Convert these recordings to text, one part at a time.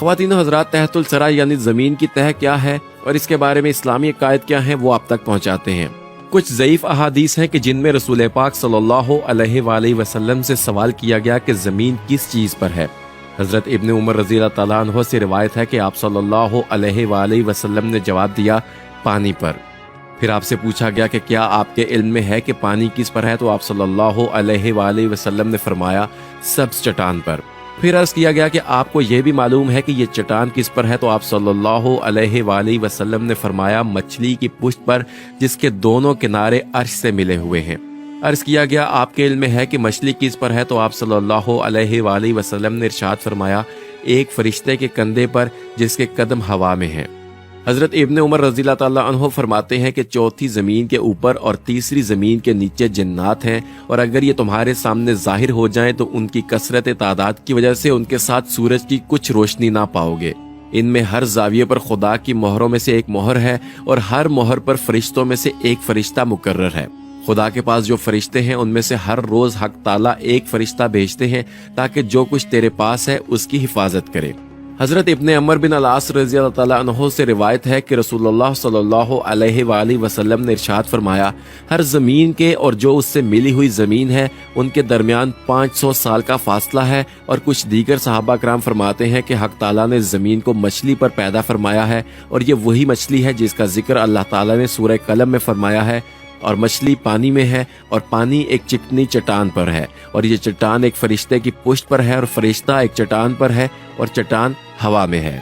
خواتین و حضرات، تحت الثری یعنی زمین کی تہ کیا ہے اور اس کے بارے میں اسلامی عقائد کیا ہیں وہ آپ تک پہنچاتے ہیں۔ کچھ ضعیف احادیث ہیں کہ جن میں رسول پاک صلی اللہ علیہ وآلہ وسلم سے سوال کیا گیا کہ زمین کس چیز پر ہے۔ حضرت ابن عمر رضی اللہ تعالیٰ عنہ سے روایت ہے کہ آپ صلی اللہ علیہ وآلہ وسلم نے جواب دیا پانی پر۔ پھر آپ سے پوچھا گیا کہ کیا آپ کے علم میں ہے کہ پانی کس پر ہے، تو آپ صلی اللہ علیہ وآلہ وسلم نے فرمایا سبز چٹان پر۔ پھر عرض کیا گیا کہ آپ کو یہ بھی معلوم ہے کہ یہ چٹان کس پر ہے، تو آپ صلی اللہ علیہ وآلہ وسلم نے فرمایا مچھلی کی پشت پر جس کے دونوں کنارے عرش سے ملے ہوئے ہیں۔ عرض کیا گیا آپ کے علم میں ہے کہ مچھلی کس پر ہے، تو آپ صلی اللہ علیہ وآلہ وسلم نے ارشاد فرمایا ایک فرشتے کے کندھے پر جس کے قدم ہوا میں ہیں۔ حضرت ابن عمر رضی اللہ تعالیٰ عنہ فرماتے ہیں کہ چوتھی زمین کے اوپر اور تیسری زمین کے نیچے جنات ہیں، اور اگر یہ تمہارے سامنے ظاہر ہو جائیں تو ان کی کثرت تعداد کی وجہ سے ان کے ساتھ سورج کی کچھ روشنی نہ پاؤ گے۔ ان میں ہر زاویے پر خدا کی مہروں میں سے ایک مہر ہے، اور ہر مہر پر فرشتوں میں سے ایک فرشتہ مقرر ہے۔ خدا کے پاس جو فرشتے ہیں ان میں سے ہر روز حق تعالیٰ ایک فرشتہ بھیجتے ہیں تاکہ جو کچھ تیرے پاس ہے اس کی حفاظت کرے۔ حضرت ابن عمر بن العاص رضی اللہ تعالیٰ عنہ سے روایت ہے کہ رسول اللہ صلی اللہ علیہ وآلہ وسلم نے ارشاد فرمایا ہر زمین کے اور جو اس سے ملی ہوئی زمین ہے ان کے درمیان 500 سال کا فاصلہ ہے، اور کچھ دیگر صحابہ کرام فرماتے ہیں کہ حق تعالیٰ نے زمین کو مچھلی پر پیدا فرمایا ہے، اور یہ وہی مچھلی ہے جس کا ذکر اللہ تعالیٰ نے سورہ قلم میں فرمایا ہے، اور مچھلی پانی میں ہے اور پانی ایک چکنی چٹان پر ہے، اور یہ چٹان ایک فرشتے کی پشت پر ہے اور فرشتہ ایک چٹان پر ہے اور چٹان ہوا میں ہے۔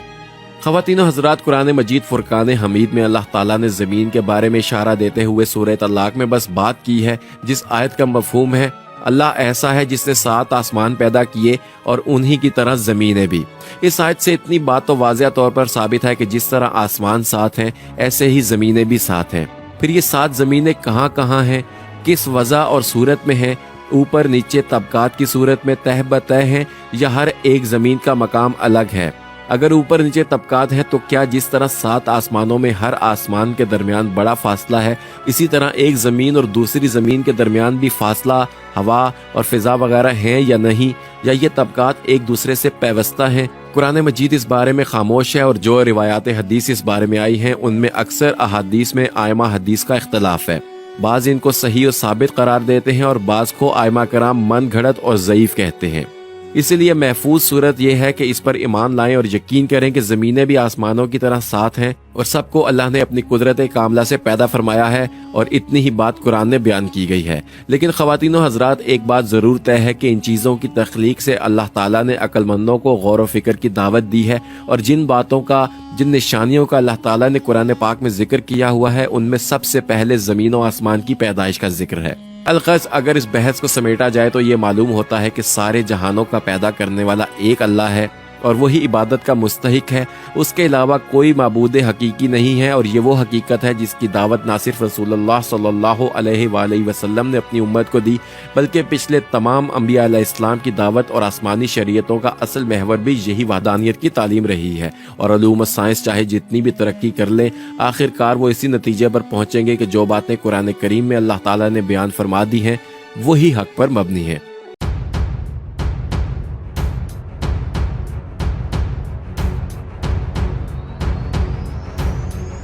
خواتین و حضرات، قرآن مجید فرقان حمید میں اللہ تعالیٰ نے زمین کے بارے میں اشارہ دیتے ہوئے سورہ طلاق میں بس بات کی ہے جس آیت کا مفہوم ہے اللہ ایسا ہے جس نے 7 آسمان پیدا کیے اور انہی کی طرح زمینیں بھی۔ اس آیت سے اتنی بات تو واضح طور پر ثابت ہے کہ جس طرح آسمان 7 ہیں ایسے ہی زمینیں بھی 7 ہیں۔ پھر یہ 7 زمینیں کہاں کہاں ہیں، کس وضع اور صورت میں ہیں، اوپر نیچے طبقات کی صورت میں تہ بتہ ہیں یا ہر ایک زمین کا مقام الگ ہے؟ اگر اوپر نیچے طبقات ہیں تو کیا جس طرح 7 آسمانوں میں ہر آسمان کے درمیان بڑا فاصلہ ہے، اسی طرح ایک زمین اور دوسری زمین کے درمیان بھی فاصلہ، ہوا اور فضا وغیرہ ہیں یا نہیں، یا یہ طبقات ایک دوسرے سے پیوستہ ہیں؟ قرآن مجید اس بارے میں خاموش ہے، اور جو روایات حدیث اس بارے میں آئی ہیں ان میں اکثر احادیث میں ائمہ حدیث کا اختلاف ہے۔ بعض ان کو صحیح و ثابت قرار دیتے ہیں اور بعض کو ائمہ کرام من گھڑت اور ضعیف کہتے ہیں۔ اس لیے محفوظ صورت یہ ہے کہ اس پر ایمان لائیں اور یقین کریں کہ زمینیں بھی آسمانوں کی طرح 7 ہیں، اور سب کو اللہ نے اپنی قدرت کاملہ سے پیدا فرمایا ہے، اور اتنی ہی بات قرآن میں بیان کی گئی ہے۔ لیکن خواتین و حضرات، ایک بات ضرور طے ہے کہ ان چیزوں کی تخلیق سے اللہ تعالیٰ نے عقل مندوں کو غور و فکر کی دعوت دی ہے، اور جن باتوں کا، جن نشانیوں کا اللہ تعالیٰ نے قرآن پاک میں ذکر کیا ہوا ہے ان میں سب سے پہلے زمین و آسمان کی پیدائش کا ذکر ہے۔ الغرض اگر اس بحث کو سمیٹا جائے تو یہ معلوم ہوتا ہے کہ سارے جہانوں کا پیدا کرنے والا ایک اللہ ہے، اور وہی عبادت کا مستحق ہے، اس کے علاوہ کوئی معبود حقیقی نہیں ہے، اور یہ وہ حقیقت ہے جس کی دعوت نہ صرف رسول اللہ صلی اللہ علیہ وآلہ وسلم نے اپنی امت کو دی بلکہ پچھلے تمام انبیاء علیہ السلام کی دعوت اور آسمانی شریعتوں کا اصل محور بھی یہی وحدانیت کی تعلیم رہی ہے۔ اور علوم و سائنس چاہے جتنی بھی ترقی کر لیں، آخر کار وہ اسی نتیجے پر پہنچیں گے کہ جو باتیں قرآن کریم میں اللہ تعالیٰ نے بیان فرما دی ہیں وہی حق پر مبنی ہیں۔